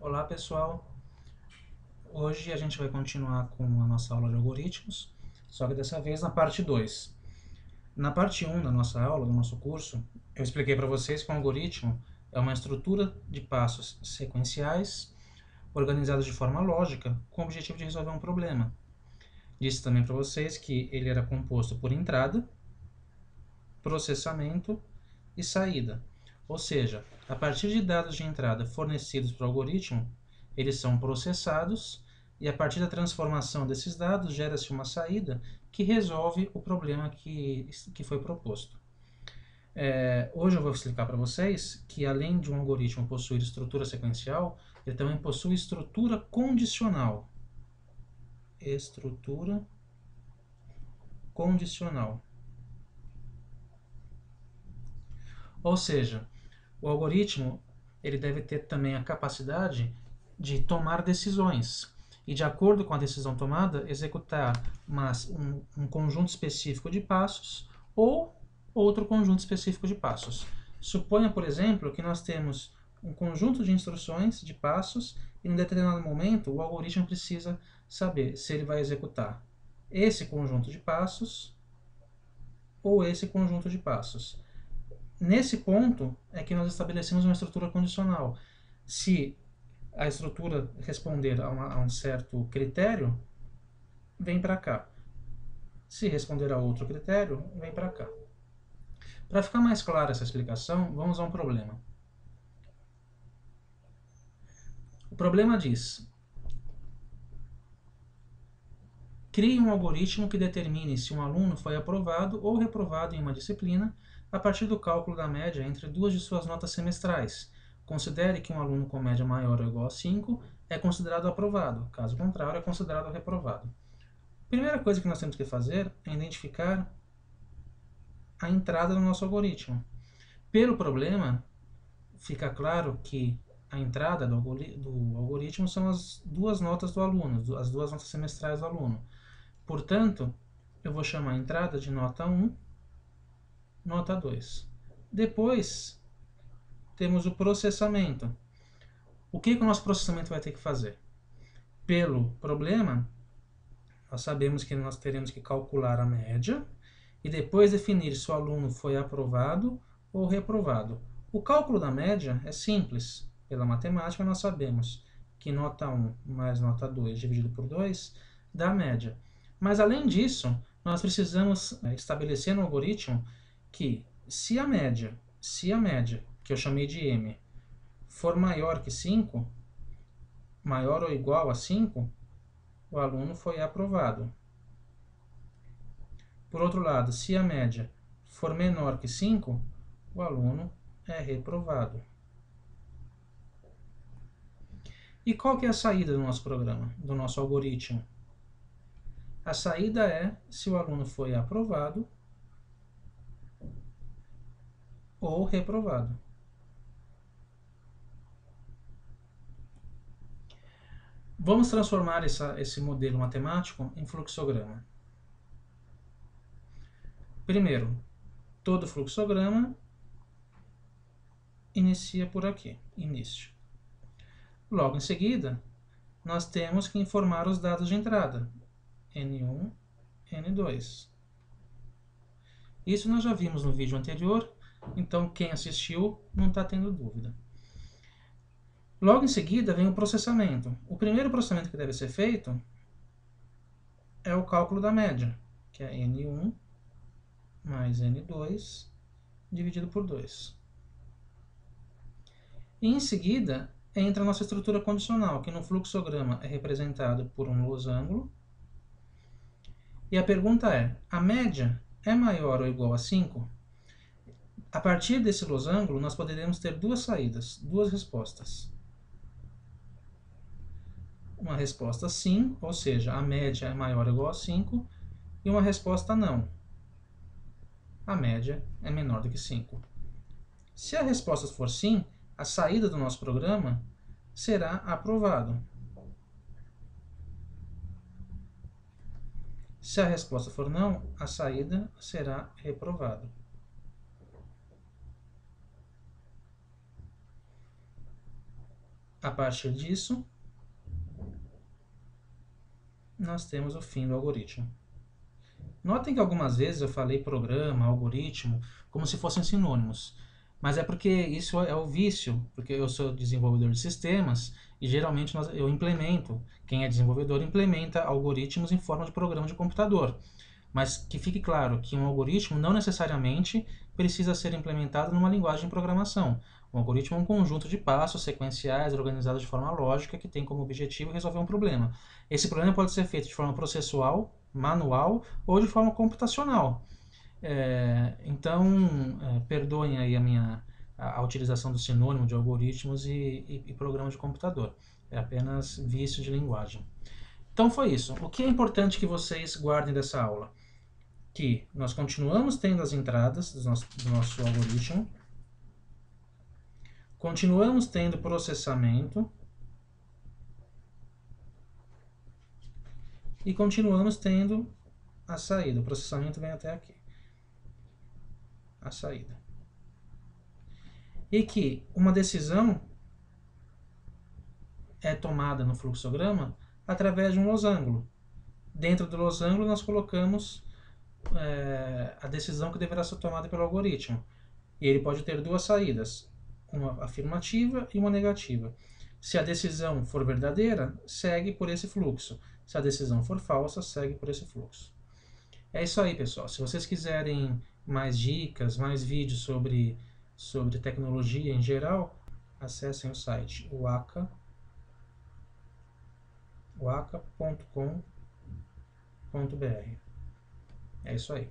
Olá pessoal, hoje a gente vai continuar com a nossa aula de algoritmos, só que dessa vez na parte 2. Na parte 1 da nossa aula, do nosso curso, eu expliquei para vocês que um algoritmo é uma estrutura de passos sequenciais organizados de forma lógica com o objetivo de resolver um problema. Disse também para vocês que ele era composto por entrada, processamento e saída. Ou seja, a partir de dados de entrada fornecidos para o algoritmo, eles são processados e a partir da transformação desses dados gera-se uma saída que resolve o problema que foi proposto. Hoje eu vou explicar para vocês que além de um algoritmo possuir estrutura sequencial, ele também possui estrutura condicional. Estrutura condicional. Ou seja, o algoritmo ele deve ter também a capacidade de tomar decisões e, de acordo com a decisão tomada, executar um conjunto específico de passos ou outro conjunto específico de passos. Suponha, por exemplo, que nós temos um conjunto de instruções, de passos, e em um determinado momento o algoritmo precisa saber se ele vai executar esse conjunto de passos ou esse conjunto de passos. Nesse ponto é que nós estabelecemos uma estrutura condicional. Se a estrutura responder a um certo critério, vem para cá. Se responder a outro critério, vem para cá. Para ficar mais clara essa explicação, vamos a um problema. O problema diz: crie um algoritmo que determine se um aluno foi aprovado ou reprovado em uma disciplina a partir do cálculo da média entre duas de suas notas semestrais. Considere que um aluno com média maior ou igual a 5 é considerado aprovado, caso contrário, é considerado reprovado. A primeira coisa que nós temos que fazer é identificar a entrada do nosso algoritmo. Pelo problema, fica claro que a entrada do algoritmo são as duas notas do aluno, as duas notas semestrais do aluno. Portanto, eu vou chamar a entrada de nota 1, nota 2. Depois, temos o processamento. O que o nosso processamento vai ter que fazer? Pelo problema, nós sabemos que nós teremos que calcular a média e depois definir se o aluno foi aprovado ou reprovado. O cálculo da média é simples. Pela matemática, nós sabemos que nota 1 mais nota 2 dividido por 2 dá a média. Mas, além disso, nós precisamos estabelecer no algoritmo que se a média, que eu chamei de M, for maior que 5, maior ou igual a 5, o aluno foi aprovado. Por outro lado, se a média for menor que 5, o aluno é reprovado. E qual que é a saída do nosso programa, do nosso algoritmo? A saída é se o aluno foi aprovado ou reprovado. Vamos transformar esse modelo matemático em fluxograma. Primeiro, todo fluxograma inicia por aqui, início. Logo em seguida, nós temos que informar os dados de entrada, N1, N2. Isso nós já vimos no vídeo anterior, então quem assistiu não está tendo dúvida. Logo em seguida vem o processamento. O primeiro processamento que deve ser feito é o cálculo da média, que é N1 mais N2 dividido por 2. E em seguida entra a nossa estrutura condicional, que no fluxograma é representado por um losango. E a pergunta é: a média é maior ou igual a 5? A partir desse losango, nós poderemos ter duas saídas, duas respostas. Uma resposta sim, ou seja, a média é maior ou igual a 5, e uma resposta não. A média é menor do que 5. Se a resposta for sim, a saída do nosso programa será aprovado. Se a resposta for não, a saída será reprovado. A partir disso, nós temos o fim do algoritmo. Notem que algumas vezes eu falei programa, algoritmo, como se fossem sinônimos. Mas é porque isso é o vício, porque eu sou desenvolvedor de sistemas e geralmente eu implemento, quem é desenvolvedor implementa algoritmos em forma de programa de computador. Mas que fique claro que um algoritmo não necessariamente precisa ser implementado numa linguagem de programação. Um algoritmo é um conjunto de passos sequenciais organizados de forma lógica que tem como objetivo resolver um problema. Esse problema pode ser feito de forma processual, manual ou de forma computacional. Perdoem aí a utilização do sinônimo de algoritmos e programa de computador. É apenas vício de linguagem. Então foi isso. O que é importante que vocês guardem dessa aula? Que nós continuamos tendo as entradas do nosso algoritmo, continuamos tendo processamento e continuamos tendo a saída. O processamento vem até aqui. A saída. E que uma decisão é tomada no fluxograma através de um losango. Dentro do losango nós colocamos a decisão que deverá ser tomada pelo algoritmo. E ele pode ter duas saídas, uma afirmativa e uma negativa. Se a decisão for verdadeira, segue por esse fluxo. Se a decisão for falsa, segue por esse fluxo. É isso aí, pessoal. Se vocês quiserem mais dicas, mais vídeos sobre tecnologia em geral, acessem o site waka.com.br. É isso aí.